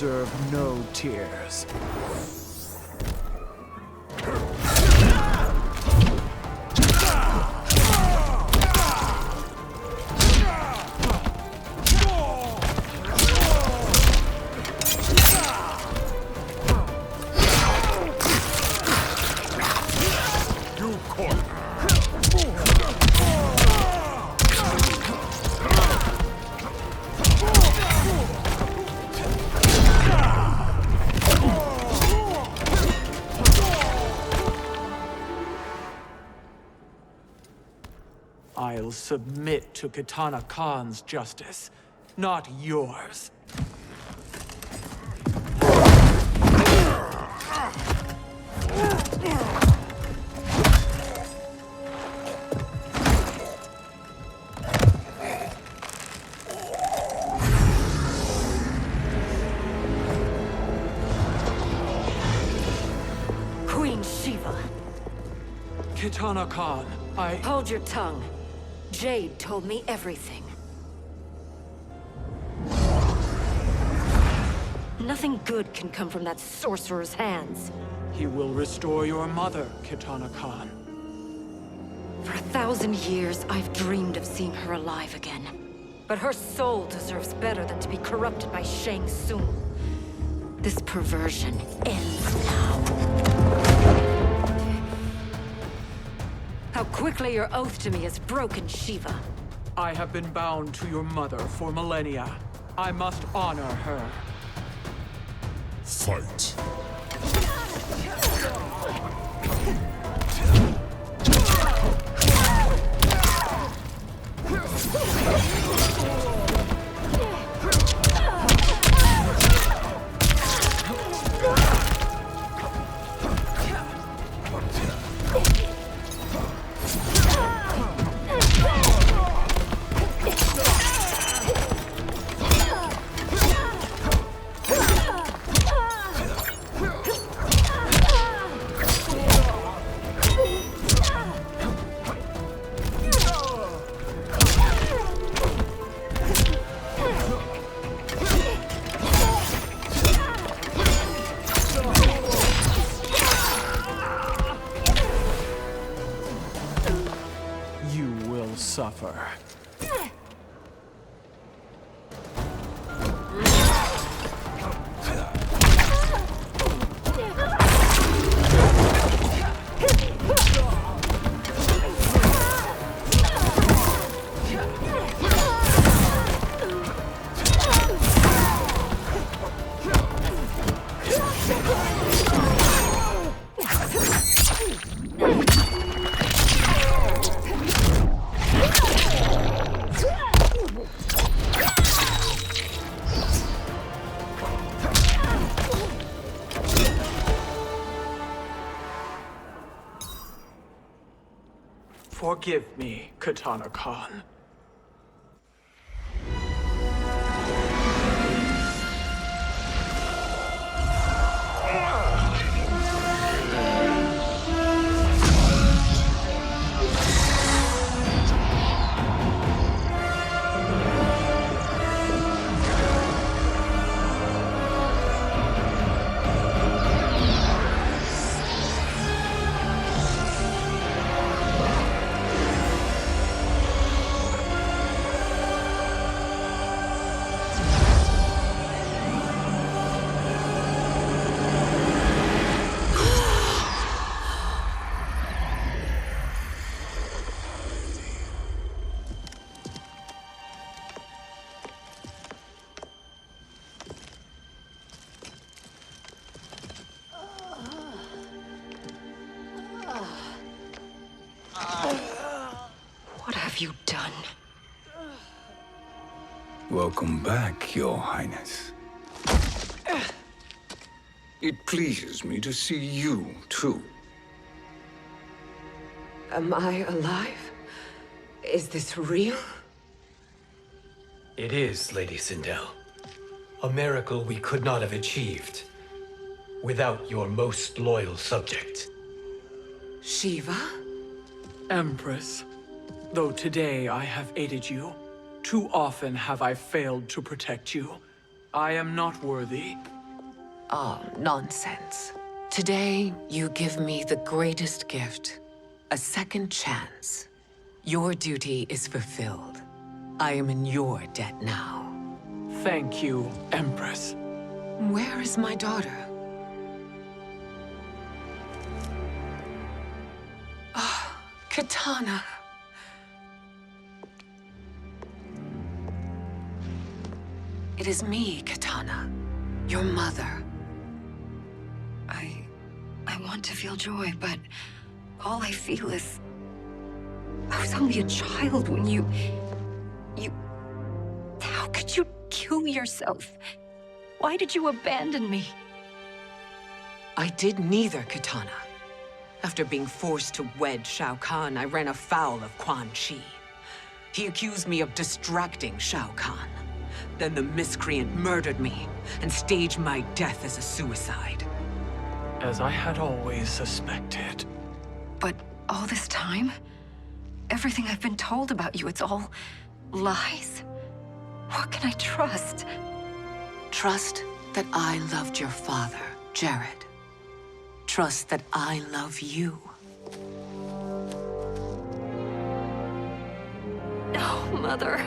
deserve no tears. I'll submit to Kitana Khan's justice, not yours. Queen Shiva. Kitana Khan, Hold your tongue. Jade told me everything. Nothing good can come from that sorcerer's hands. He will restore your mother, Kitana Khan. For 1,000 years, I've dreamed of seeing her alive again. But her soul deserves better than to be corrupted by Shang Tsung. This perversion ends now. How quickly your oath to me is broken, Shiva. I have been bound to your mother for millennia. I must honor her. Fight. Suffer. Forgive me, Kitana Khan. What have you done? Welcome back, Your Highness. It pleases me to see you, too. Am I alive? Is this real? It is, Lady Sindel. A miracle we could not have achieved without your most loyal subject. Shiva? Empress, though today I have aided you, too often have I failed to protect you. I am not worthy. Oh, nonsense. Today, you give me the greatest gift. A second chance. Your duty is fulfilled. I am in your debt now. Thank you, Empress. Where is my daughter? Ah, Katana. It is me, Katana. Your mother. I want to feel joy, but all I feel is... I was only a child when you... How could you kill yourself? Why did you abandon me? I did neither, Katana. After being forced to wed Shao Kahn, I ran afoul of Quan Chi. He accused me of distracting Shao Kahn. Then the miscreant murdered me and staged my death as a suicide. As I had always suspected. But all this time? Everything I've been told about you, it's all lies? What can I trust? Trust that I loved your father, Jared. Trust that I love you. No, Mother.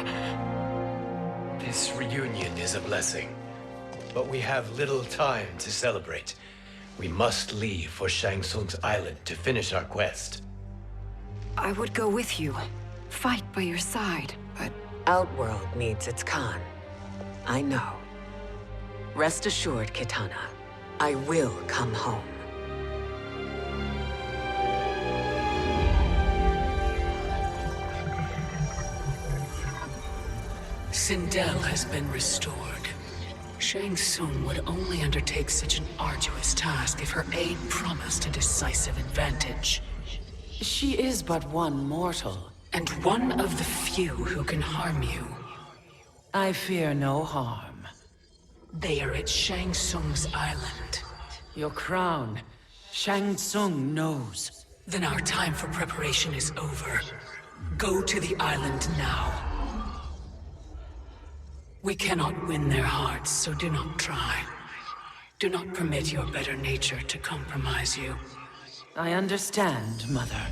This reunion is a blessing, but we have little time to celebrate. We must leave for Shang Tsung's island to finish our quest. I would go with you. Fight by your side, but... Outworld needs its Khan. I know. Rest assured, Kitana. I will come home. Sindel has been restored. Shang Tsung would only undertake such an arduous task if her aid promised a decisive advantage. She is but one mortal, and one of the few who can harm you. I fear no harm. They are at Shang Tsung's island. Your crown, Shang Tsung knows. Then our time for preparation is over. Go to the island now. We cannot win their hearts, so do not try. Do not permit your better nature to compromise you. I understand, Mother.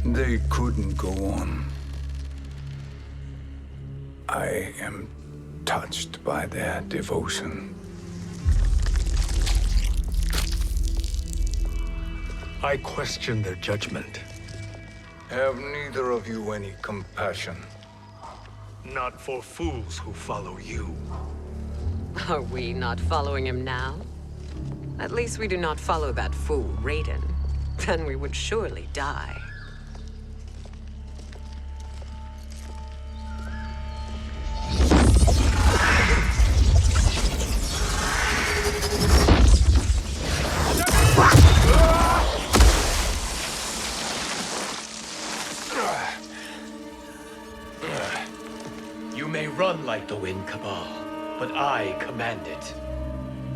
They couldn't go on. I am touched by their devotion. I question their judgment. Have neither of you any compassion? Not for fools who follow you. Are we not following him now? At least we do not follow that fool, Raiden. Then we would surely die. You may run like the wind, Cabal, but I command it.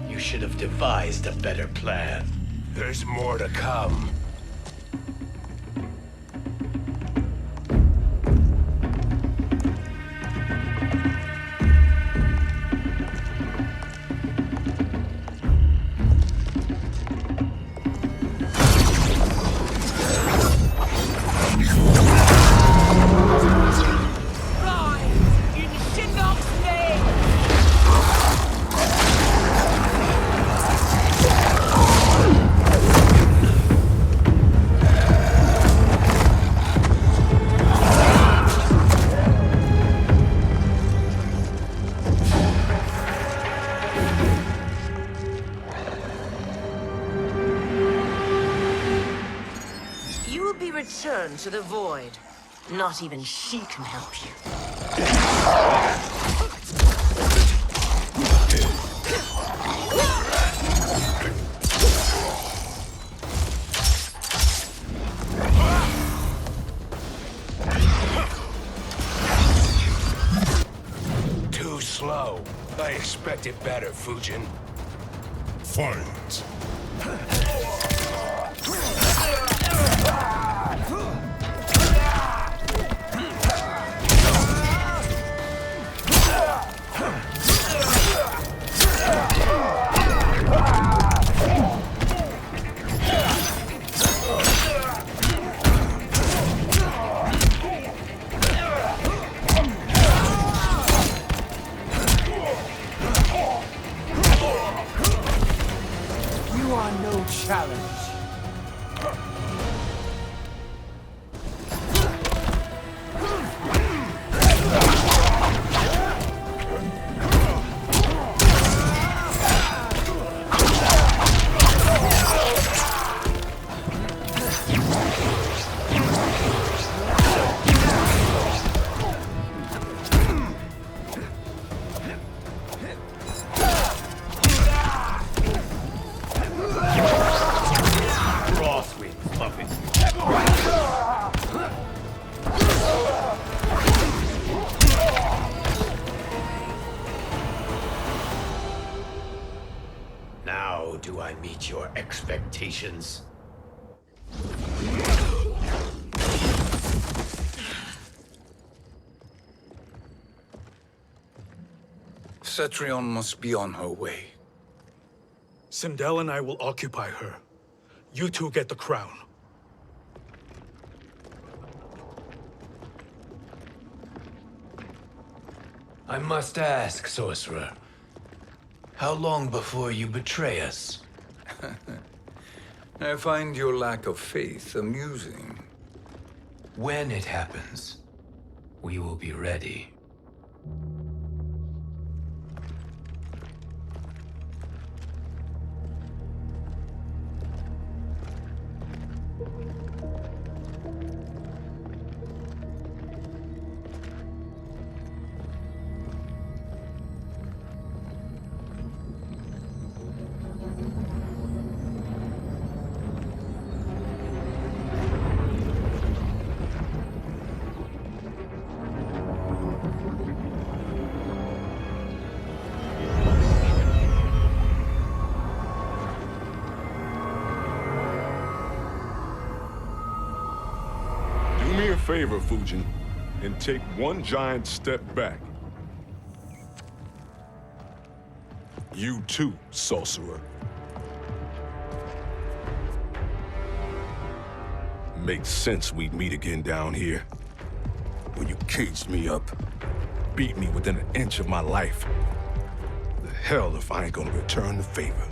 You should have devised a better plan. There's more to come. return to the void. Not even she can help you. Too slow. I expected better, Fujin. Fight! You are no challenge. Crosswind, puppet. Now do I meet your expectations? Cetrion must be on her way. Sindel and I will occupy her. You two get the crown. I must ask, sorcerer. How long before you betray us? I find your lack of faith amusing. When it happens, we will be ready. Do me a favor, Fujin, and take one giant step back. You too, sorcerer. Makes sense we'd meet again down here. When you caged me up, beat me within an inch of my life. The hell if I ain't gonna return the favor.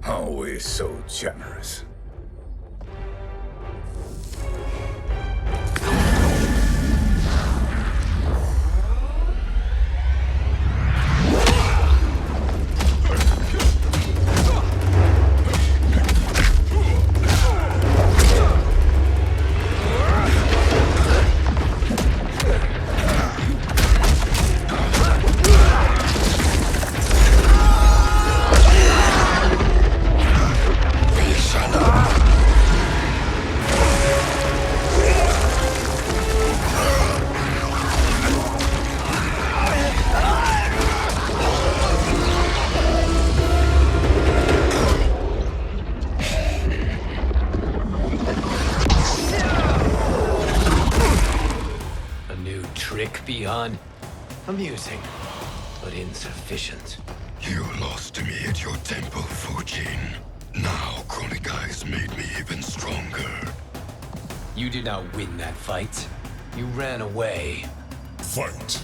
Always so generous. Beyond amusing, but insufficient. You lost to me at your temple, Fujin. Now Chronic Eyes made me even stronger. You did not win that fight. You ran away. Fight!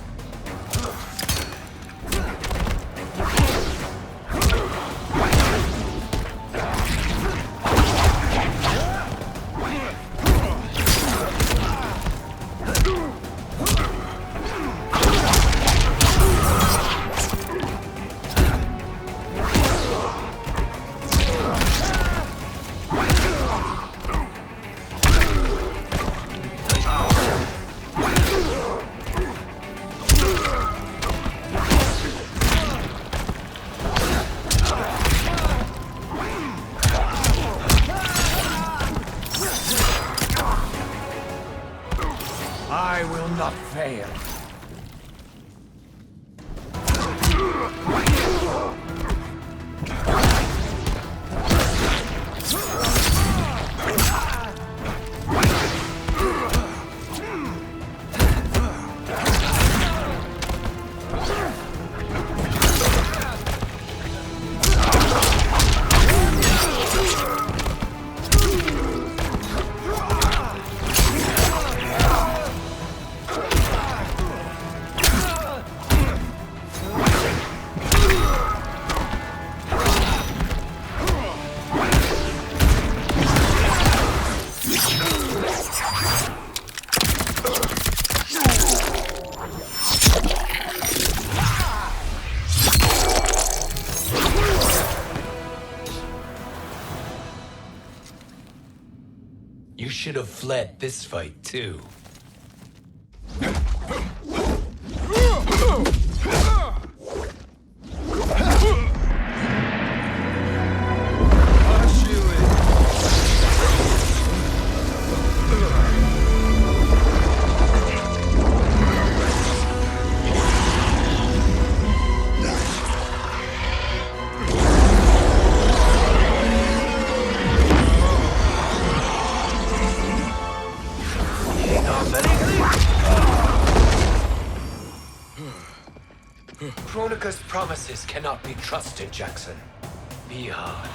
You should have fled this fight, too. Kronika's promises cannot be trusted, Jackson. Bihan,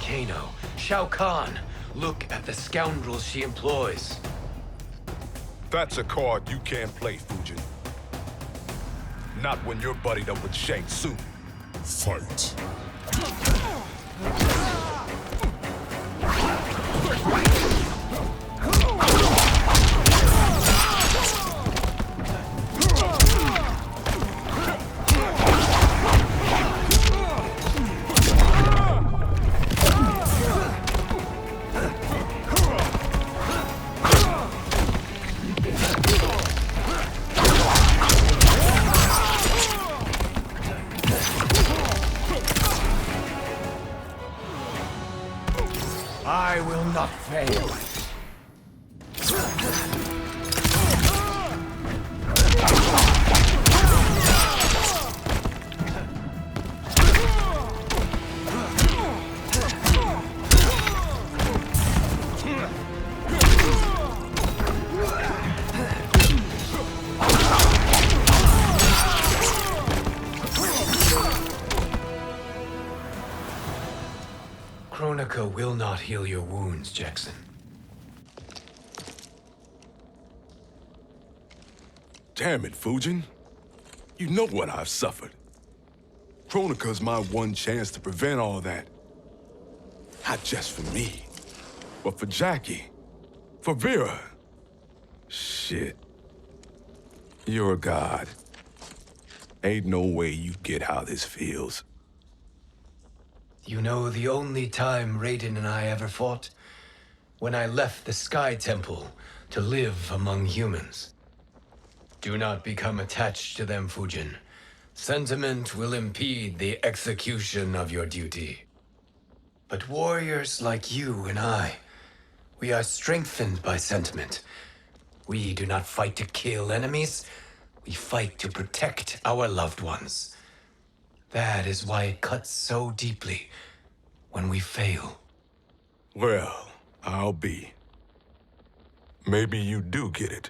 Kano, Shao Kahn. Look at the scoundrels she employs. That's a card you can't play, Fujin. Not when you're buddied up with Shang Tsung. Fight. I will not fail. Kronika will not heal your wounds, Jackson. Damn it, Fujin. You know what I've suffered. Kronika's my one chance to prevent all that. Not just for me, but for Jackie, for Vera. Shit. You're a god. Ain't no way you get how this feels. You know the only time Raiden and I ever fought? When I left the Sky Temple to live among humans. Do not become attached to them, Fujin. Sentiment will impede the execution of your duty. But warriors like you and I, we are strengthened by sentiment. We do not fight to kill enemies. We fight to protect our loved ones. That is why it cuts so deeply when we fail. Well, I'll be. Maybe you do get it.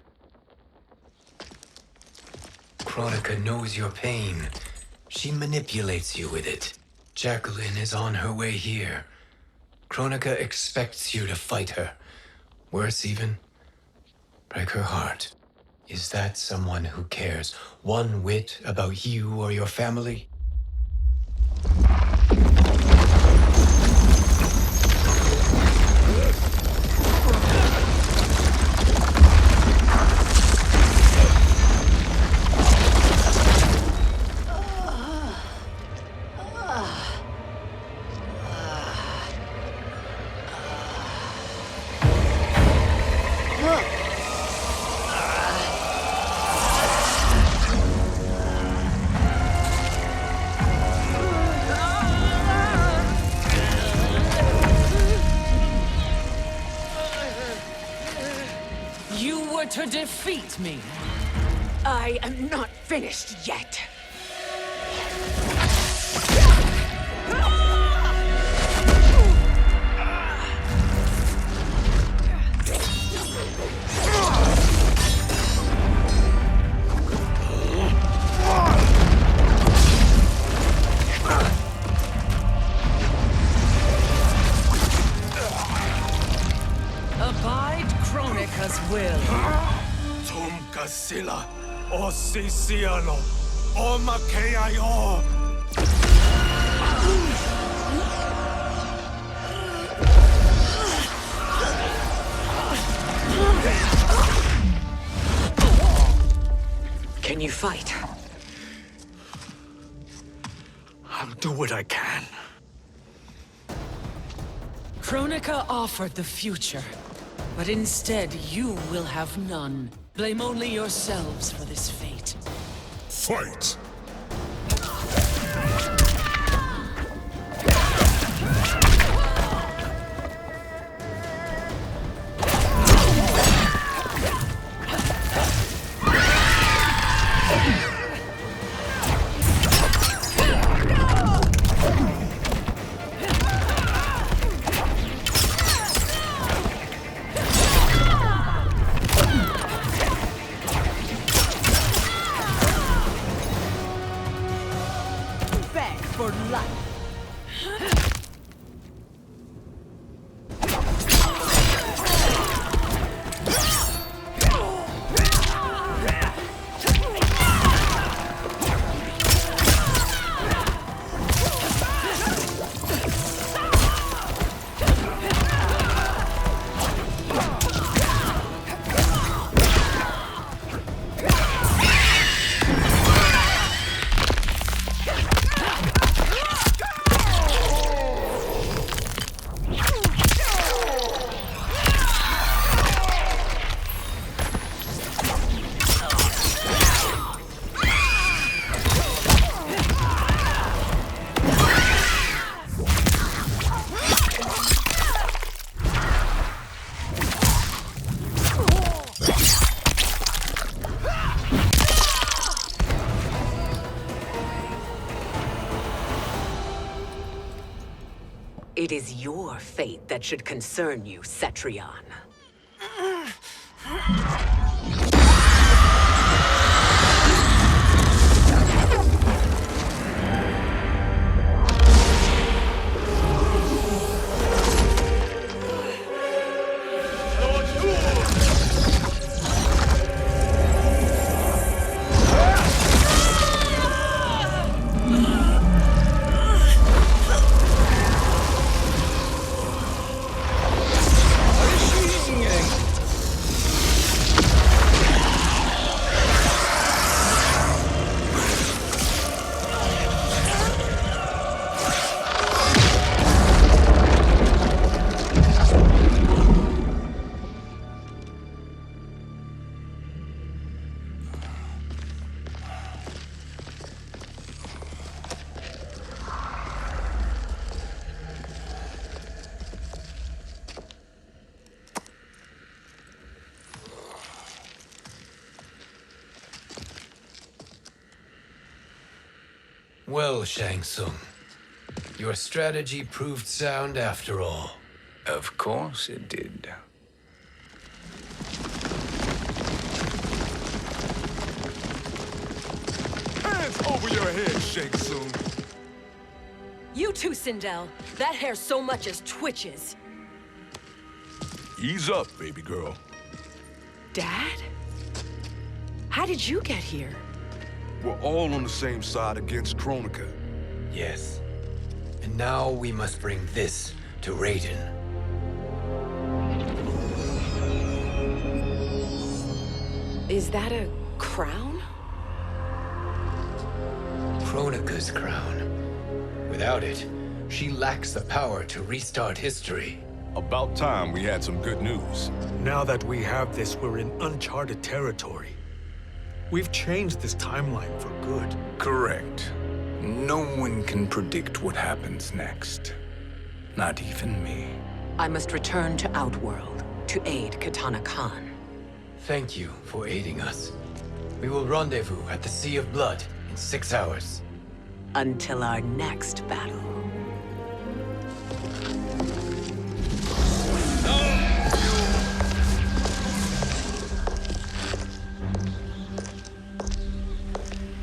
Kronika knows your pain. She manipulates you with it. Jacqueline is on her way here. Kronika expects you to fight her. Worse even, break her heart. Is that someone who cares one whit about you or your family? To defeat me. I am not finished yet. O sisiano, o makeayo. Can you fight? I'll do what I can. Kronika offered the future, but instead you will have none. Blame only yourselves for this fate. Fight! It is your fate that should concern you, Cetrion. Well, Shang Tsung, your strategy proved sound after all. Of course it did. Hands over your head, Shang Tsung. You too, Sindel. That hair so much as twitches. Ease up, baby girl. Dad? How did you get here? We're all on the same side against Kronika. Yes. And now we must bring this to Raiden. Is that a crown? Kronika's crown. Without it, she lacks the power to restart history. About time we had some good news. Now that we have this, we're in uncharted territory. We've changed this timeline for good. Correct. No one can predict what happens next. Not even me. I must return to Outworld to aid Kitana Khan. Thank you for aiding us. We will rendezvous at the Sea of Blood in 6 hours. Until our next battle.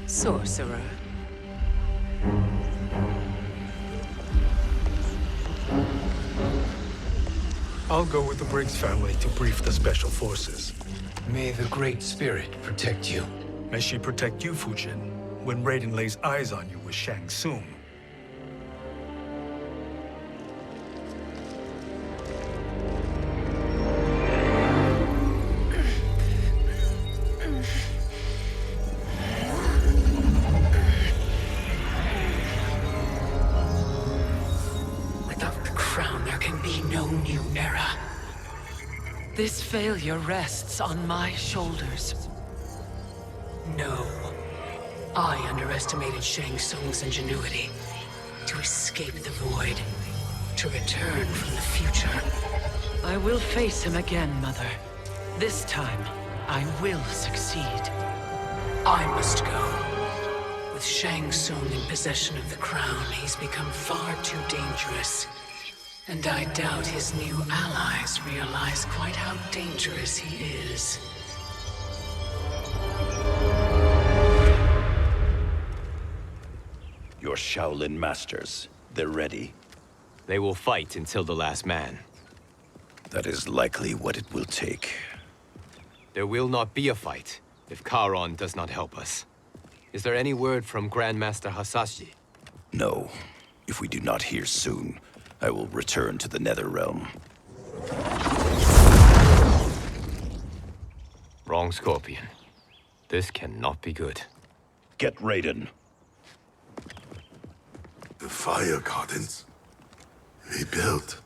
Sorcerer. I'll go with the Briggs family to brief the Special Forces. May the Great Spirit protect you. May she protect you, Fujin, when Raiden lays eyes on you with Shang Tsung. Without the crown, there can be no new era. This failure rests on my shoulders. No. I underestimated Shang Tsung's ingenuity. To escape the void. To return from the future. I will face him again, Mother. This time, I will succeed. I must go. With Shang Tsung in possession of the crown, he's become far too dangerous. And I doubt his new allies realize quite how dangerous he is. Your Shaolin masters, they're ready. They will fight until the last man. That is likely what it will take. There will not be a fight if Charon does not help us. Is there any word from Grandmaster Hasashi? No. If we do not hear soon, I will return to the Netherrealm. Wrong, Scorpion. This cannot be good. Get Raiden. The fire gardens rebuilt.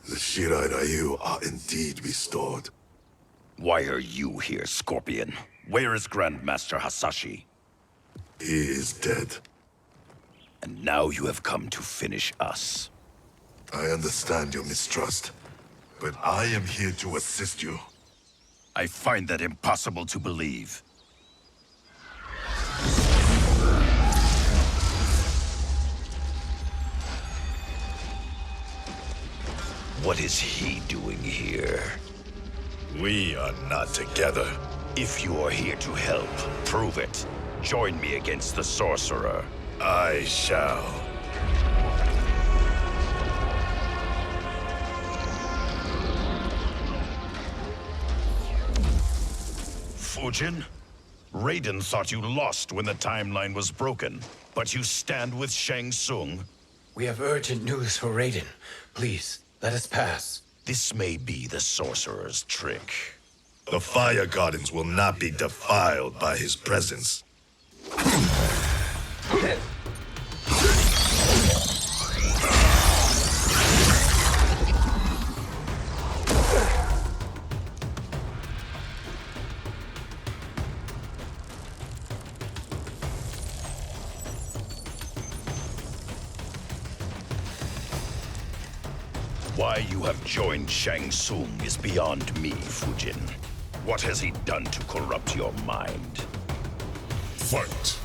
The Shirai Ryu are indeed restored. Why are you here, Scorpion? Where is Grandmaster Hasashi? He is dead. And now you have come to finish us. I understand your mistrust, but I am here to assist you. I find that impossible to believe. What is he doing here? We are not together. If you are here to help, prove it. Join me against the sorcerer. I shall. Fujin? Raiden thought you lost when the timeline was broken, but you stand with Shang Tsung. We have urgent news for Raiden. Please, let us pass. This may be the sorcerer's trick. The fire gardens will not be defiled by his presence. Why you have joined Shang Tsung is beyond me, Fujin. What has he done to corrupt your mind? Fight!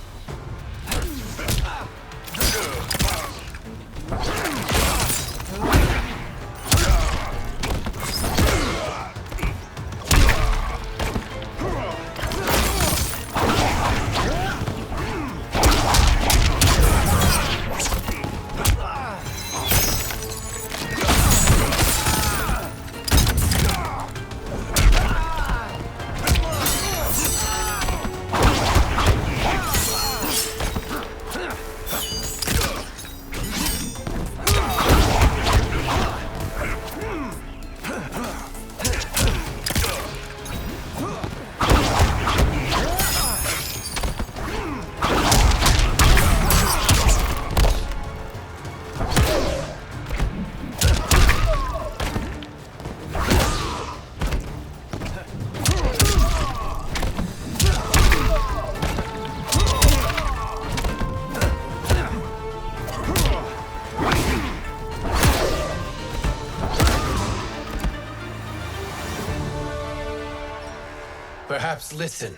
Perhaps listen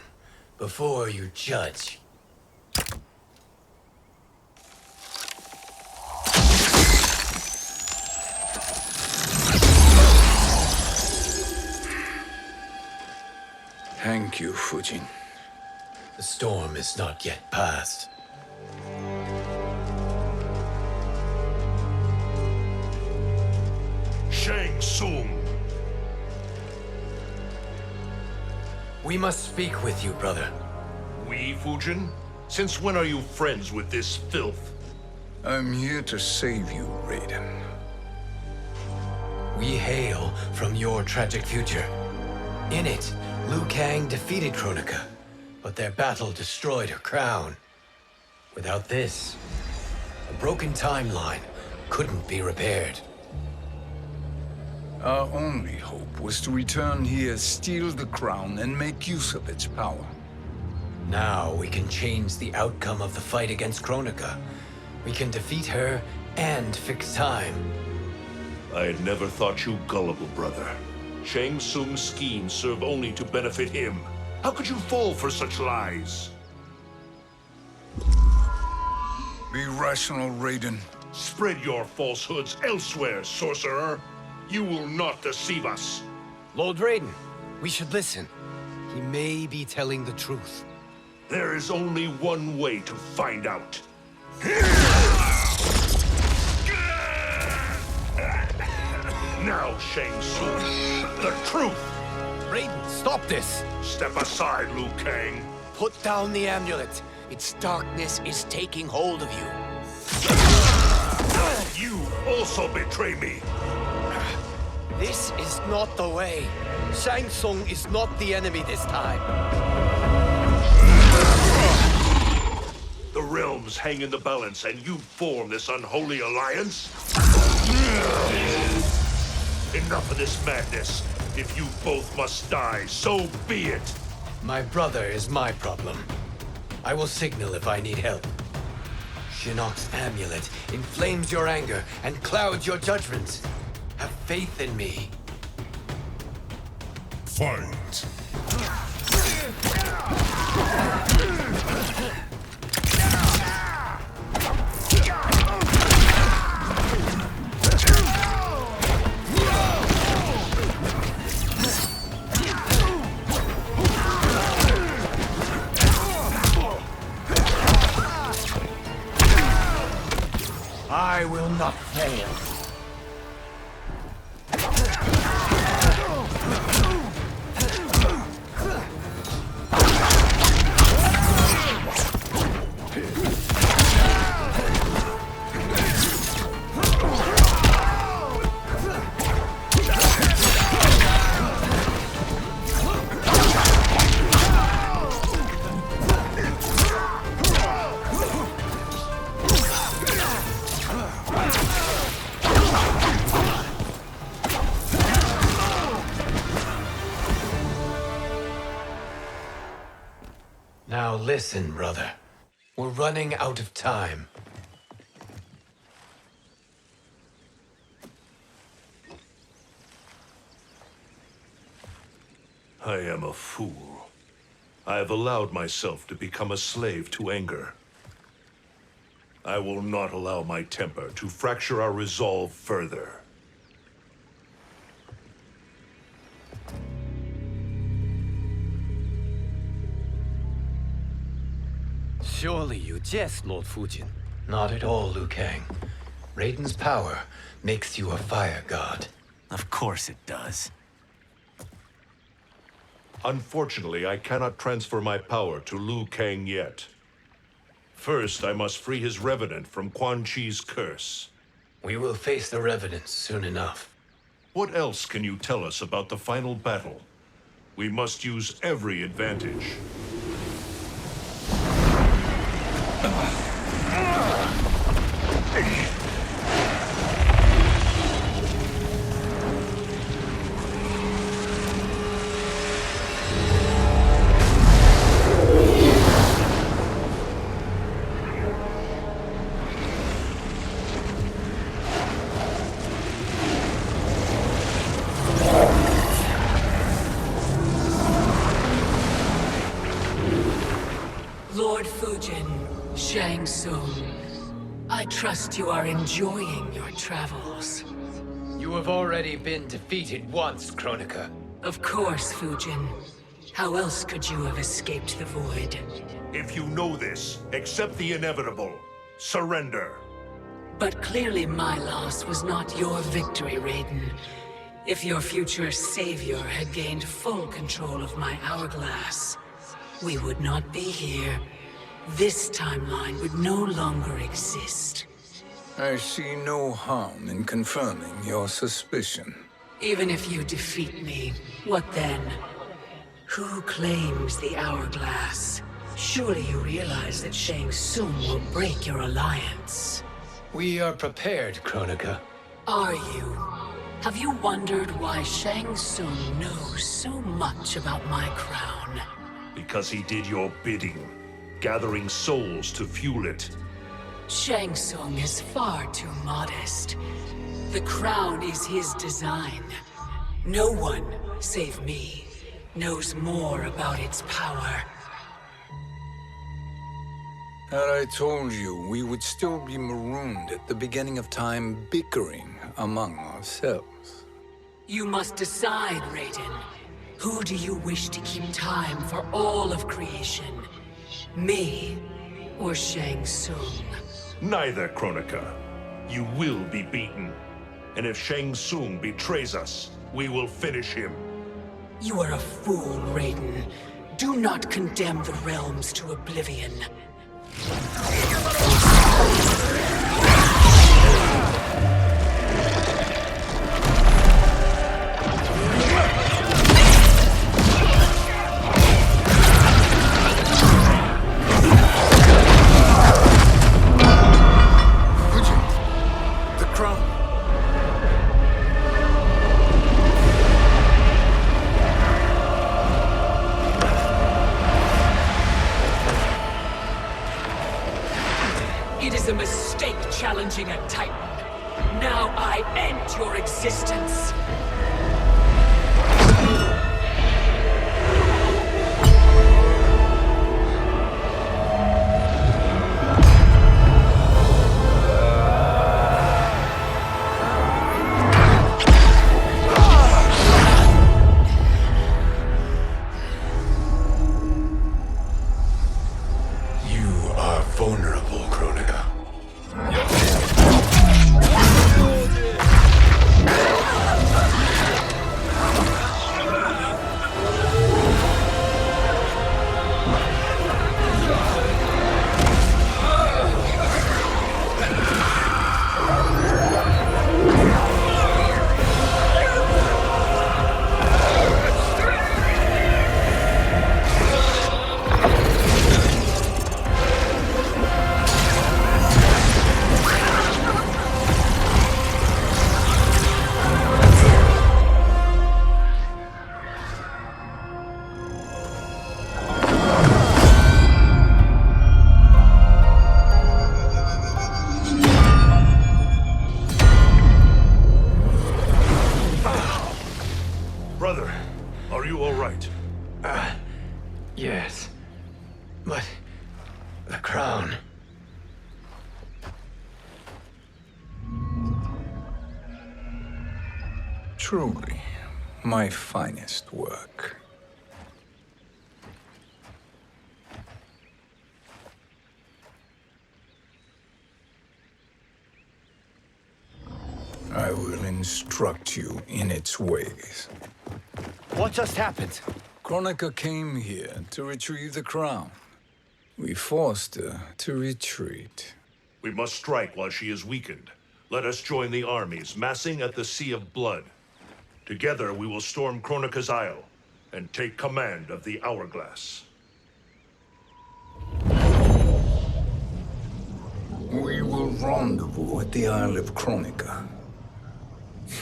before you judge. Thank you, Fujin. The storm is not yet past. Shang Tsung! We must speak with you, brother. We, Fujin? Since when are you friends with this filth? I'm here to save you, Raiden. We hail from your tragic future. In it, Liu Kang defeated Kronika, but their battle destroyed her crown. Without this, a broken timeline couldn't be repaired. Our only hope was to return here, steal the crown, and make use of its power. Now we can change the outcome of the fight against Kronika. We can defeat her and fix time. I had never thought you gullible, brother. Shang Tsung's schemes serve only to benefit him. How could you fall for such lies? Be rational, Raiden. Spread your falsehoods elsewhere, sorcerer. You will not deceive us. Lord Raiden, we should listen. He may be telling the truth. There is only one way to find out. Now, Shang Tsung, the truth! Raiden, stop this! Step aside, Liu Kang. Put down the amulet. Its darkness is taking hold of you. You also betray me. This is not the way. Shang Tsung is not the enemy this time. The realms hang in the balance, and you form this unholy alliance? Enough of this madness. If you both must die, so be it. My brother is my problem. I will signal if I need help. Shinnok's amulet inflames your anger and clouds your judgments. Have faith in me. Fight! I will not fail. Now listen, brother. We're running out of time. I am a fool. I have allowed myself to become a slave to anger. I will not allow my temper to fracture our resolve further. Surely you jest, Lord Fujin. Not at all, Liu Kang. Raiden's power makes you a fire god. Of course it does. Unfortunately, I cannot transfer my power to Liu Kang yet. First, I must free his revenant from Quan Chi's curse. We will face the revenants soon enough. What else can you tell us about the final battle? We must use every advantage. Lord Fujin, Shang Tsung, I trust you are enjoying your travels. You have already been defeated once, Kronika. Of course, Fujin. How else could you have escaped the void? If you know this, accept the inevitable. Surrender. But clearly my loss was not your victory, Raiden. If your future savior had gained full control of my hourglass, we would not be here. This timeline would no longer exist. I see no harm in confirming your suspicion. Even if you defeat me, what then? Who claims the hourglass? Surely you realize that Shang Tsung will break your alliance. We are prepared, Kronika. Are you? Have you wondered why Shang Tsung knows so much about my crown? Because he did your bidding, gathering souls to fuel it. Shang Tsung is far too modest. The crown is his design. No one, save me, knows more about its power. Had I told you, we would still be marooned at the beginning of time, bickering among ourselves. You must decide, Raiden. Who do you wish to keep time for all of creation? Me or Shang Tsung? Neither, Kronika. You will be beaten. And if Shang Tsung betrays us, we will finish him. You are a fool, Raiden. Do not condemn the realms to oblivion. The crown. It is a mistake challenging a Titan. Now I end your existence. You are vulnerable, Kronika. Brother, are you all right? Yes. But the crown. Truly, my finest work. I will instruct you in its ways. What just happened? Kronika came here to retrieve the crown. We forced her to retreat. We must strike while she is weakened. Let us join the armies, massing at the Sea of Blood. Together we will storm Kronika's Isle and take command of the Hourglass. We will rendezvous at the Isle of Kronika.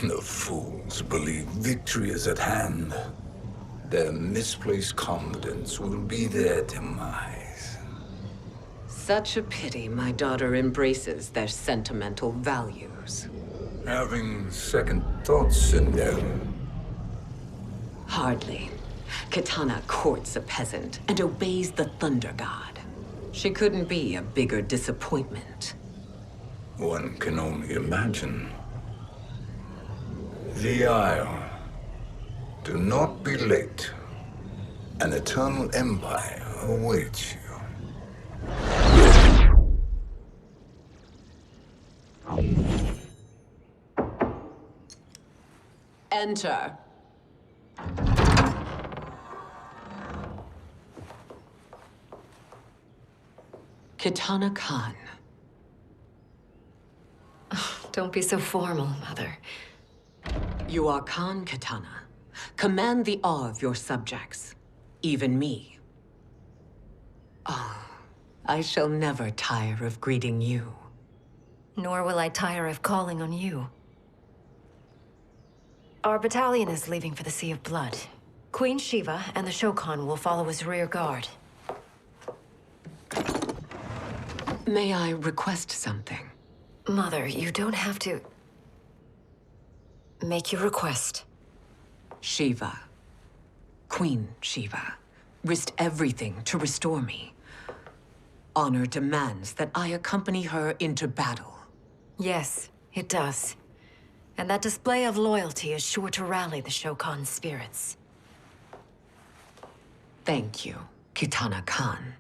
The fools believe victory is at hand. Their misplaced confidence will be their demise. Such a pity my daughter embraces their sentimental values. Having second thoughts in them. Hardly. Kitana courts a peasant and obeys the Thunder God. She couldn't be a bigger disappointment. One can only imagine. The Isle. Do not be late. An eternal empire awaits you. Enter. Kitana Khan. Don't be so formal, Mother. You are Khan Kitana. Command the awe of your subjects. Even me. Oh, I shall never tire of greeting you. Nor will I tire of calling on you. Our battalion is leaving for the Sea of Blood. Queen Shiva and the Shokan will follow as rear guard. May I request something? Mother, you don't have to... Make your request. Shiva, Queen Shiva, risked everything to restore me. Honor demands that I accompany her into battle. Yes, it does. And that display of loyalty is sure to rally the Shokan's spirits. Thank you, Kitana Khan.